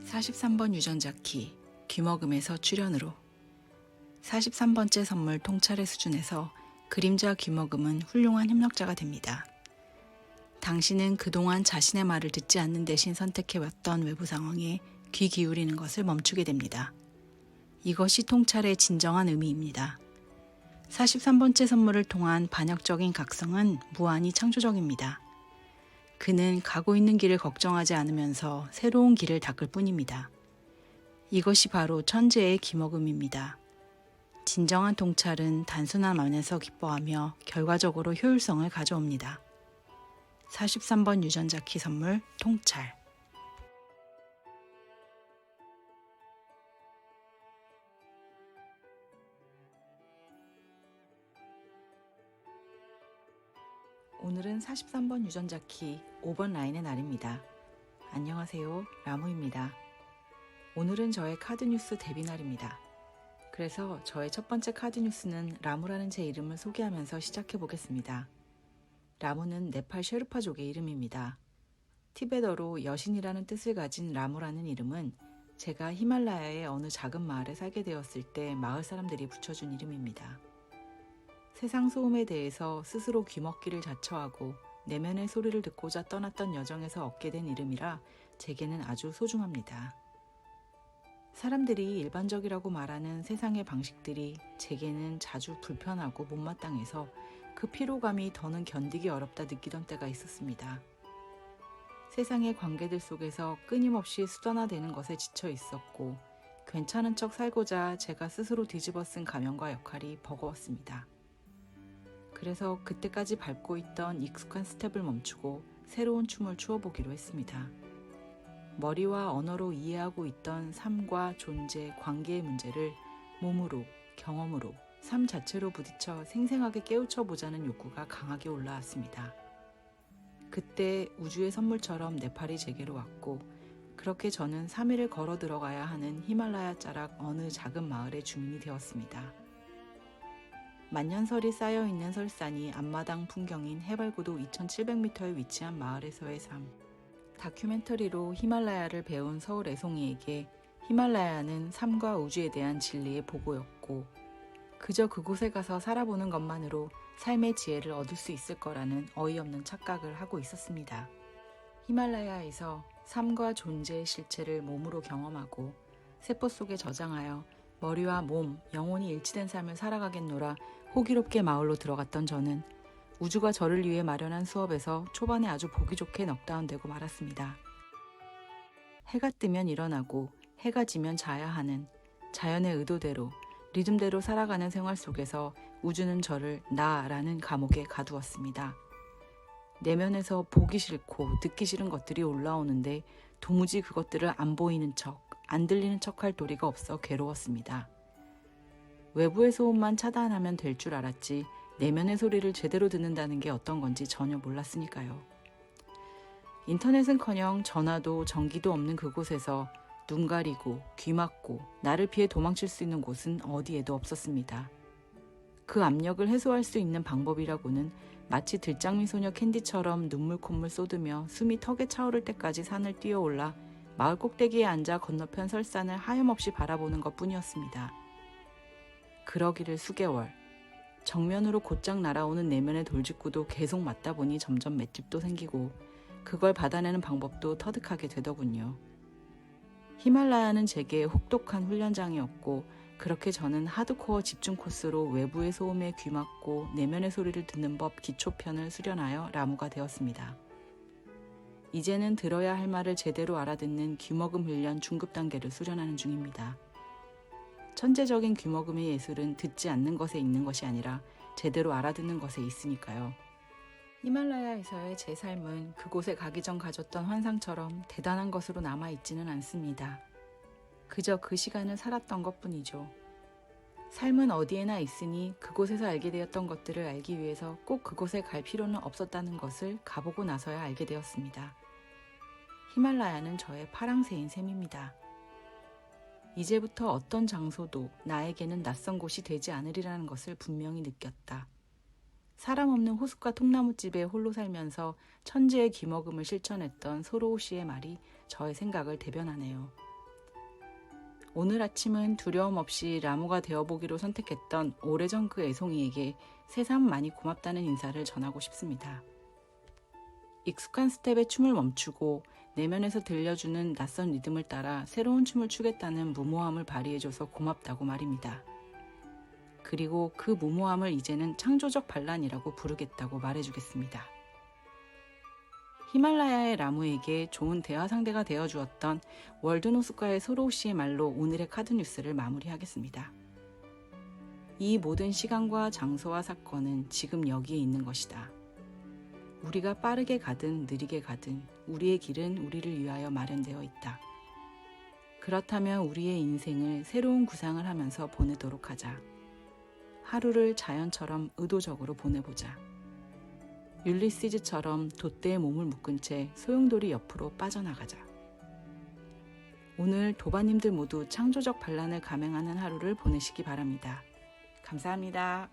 43번 유전자 키, 귀머금에서 출연으로 43번째 선물 통찰의 수준에서 그림자 귀머금은 훌륭한 협력자가 됩니다. 당신은 그동안 자신의 말을 듣지 않는 대신 선택해왔던 외부 상황에 귀 기울이는 것을 멈추게 됩니다. 이것이 통찰의 진정한 의미입니다. 43번째 선물을 통한 반역적인 각성은 무한히 창조적입니다. 그는 가고 있는 길을 걱정하지 않으면서 새로운 길을 닦을 뿐입니다. 이것이 바로 천재의 귀머금입니다. 진정한 통찰은 단순함 안에서 기뻐하며 결과적으로 효율성을 가져옵니다. 43번 유전자 키 선물 통찰. 오늘은 43번 유전자 키 5번 라인의 날입니다. 안녕하세요, 라무입니다. 오늘은 저의 카드 뉴스 데뷔 날입니다. 그래서 저의 첫 번째 카드 뉴스는 라무라는 제 이름을 소개하면서 시작해 보겠습니다. 라무는 네팔 셰르파족의 이름입니다. 티베더로 여신이라는 뜻을 가진 라무라는 이름은 제가 히말라야의 어느 작은 마을에 살게 되었을 때 마을 사람들이 붙여준 이름입니다. 세상 소음에 대해서 스스로 귀먹기를 자처하고 내면의 소리를 듣고자 떠났던 여정에서 얻게 된 이름이라 제게는 아주 소중합니다. 사람들이 일반적이라고 말하는 세상의 방식들이 제게는 자주 불편하고 못마땅해서 그 피로감이 더는 견디기 어렵다 느끼던 때가 있었습니다. 세상의 관계들 속에서 끊임없이 수단화되는 것에 지쳐 있었고 괜찮은 척 살고자 제가 스스로 뒤집어 쓴 가면과 역할이 버거웠습니다. 그래서 그때까지 밟고 있던 익숙한 스텝을 멈추고 새로운 춤을 추어보기로 했습니다. 머리와 언어로 이해하고 있던 삶과 존재, 관계의 문제를 몸으로, 경험으로, 삶 자체로 부딪혀 생생하게 깨우쳐보자는 욕구가 강하게 올라왔습니다. 그때 우주의 선물처럼 네팔이 제게로 왔고 그렇게 저는 3일을 걸어 들어가야 하는 히말라야 자락 어느 작은 마을의 주민이 되었습니다. 만년설이 쌓여있는 설산이 앞마당 풍경인 해발고도 2700m에 위치한 마을에서의 삶. 다큐멘터리로 히말라야를 배운 서울 애송이에게 히말라야는 삶과 우주에 대한 진리의 보고였고 그저 그곳에 가서 살아보는 것만으로 삶의 지혜를 얻을 수 있을 거라는 어이없는 착각을 하고 있었습니다. 히말라야에서 삶과 존재의 실체를 몸으로 경험하고 세포 속에 저장하여 머리와 몸, 영혼이 일치된 삶을 살아가겠노라 호기롭게 마을로 들어갔던 저는 우주가 저를 위해 마련한 수업에서 초반에 아주 보기 좋게 넉다운되고 말았습니다. 해가 뜨면 일어나고 해가 지면 자야 하는 자연의 의도대로 리듬대로 살아가는 생활 속에서 우주는 저를 나라는 감옥에 가두었습니다. 내면에서 보기 싫고 듣기 싫은 것들이 올라오는데 도무지 그것들을 안 보이는 척, 안 들리는 척할 도리가 없어 괴로웠습니다. 외부의 소음만 차단하면 될 줄 알았지 내면의 소리를 제대로 듣는다는 게 어떤 건지 전혀 몰랐으니까요. 인터넷은커녕 전화도 전기도 없는 그곳에서 눈 가리고 귀 막고 나를 피해 도망칠 수 있는 곳은 어디에도 없었습니다. 그 압력을 해소할 수 있는 방법이라고는 마치 들장미 소녀 캔디처럼 눈물 콧물 쏟으며 숨이 턱에 차오를 때까지 산을 뛰어올라 마을 꼭대기에 앉아 건너편 설산을 하염없이 바라보는 것뿐이었습니다. 그러기를 수개월, 정면으로 곧장 날아오는 내면의 돌직구도 계속 맞다 보니 점점 맷집도 생기고 그걸 받아내는 방법도 터득하게 되더군요. 히말라야는 제게 혹독한 훈련장이었고 그렇게 저는 하드코어 집중 코스로 외부의 소음에 귀 막고 내면의 소리를 듣는 법 기초편을 수련하여 라무가 되었습니다. 이제는 들어야 할 말을 제대로 알아듣는 귀머금 훈련 중급 단계를 수련하는 중입니다. 천재적인 귀머금의 예술은 듣지 않는 것에 있는 것이 아니라 제대로 알아듣는 것에 있으니까요. 히말라야에서의 제 삶은 그곳에 가기 전 가졌던 환상처럼 대단한 것으로 남아있지는 않습니다. 그저 그 시간을 살았던 것뿐이죠. 삶은 어디에나 있으니 그곳에서 알게 되었던 것들을 알기 위해서 꼭 그곳에 갈 필요는 없었다는 것을 가보고 나서야 알게 되었습니다. 히말라야는 저의 파랑새인 셈입니다. 이제부터 어떤 장소도 나에게는 낯선 곳이 되지 않으리라는 것을 분명히 느꼈다. 사람 없는 호숫가 통나무집에 홀로 살면서 천재의 귀머금을 실천했던 소로우 씨의 말이 저의 생각을 대변하네요. 오늘 아침은 두려움 없이 라무가 되어보기로 선택했던 오래전 그 애송이에게 새삼 많이 고맙다는 인사를 전하고 싶습니다. 익숙한 스텝에 춤을 멈추고 내면에서 들려주는 낯선 리듬을 따라 새로운 춤을 추겠다는 무모함을 발휘해줘서 고맙다고 말입니다. 그리고 그 무모함을 이제는 창조적 반란이라고 부르겠다고 말해주겠습니다. 히말라야의 라무에게 좋은 대화 상대가 되어주었던 월드노스과의 소로우 씨의 말로 오늘의 카드뉴스를 마무리하겠습니다. 이 모든 시간과 장소와 사건은 지금 여기에 있는 것이다. 우리가 빠르게 가든 느리게 가든 우리의 길은 우리를 위하여 마련되어 있다. 그렇다면 우리의 인생을 새로운 구상을 하면서 보내도록 하자. 하루를 자연처럼 의도적으로 보내보자. 율리시즈처럼 돛대에 몸을 묶은 채 소용돌이 옆으로 빠져나가자. 오늘 도바님들 모두 창조적 반란을 감행하는 하루를 보내시기 바랍니다. 감사합니다.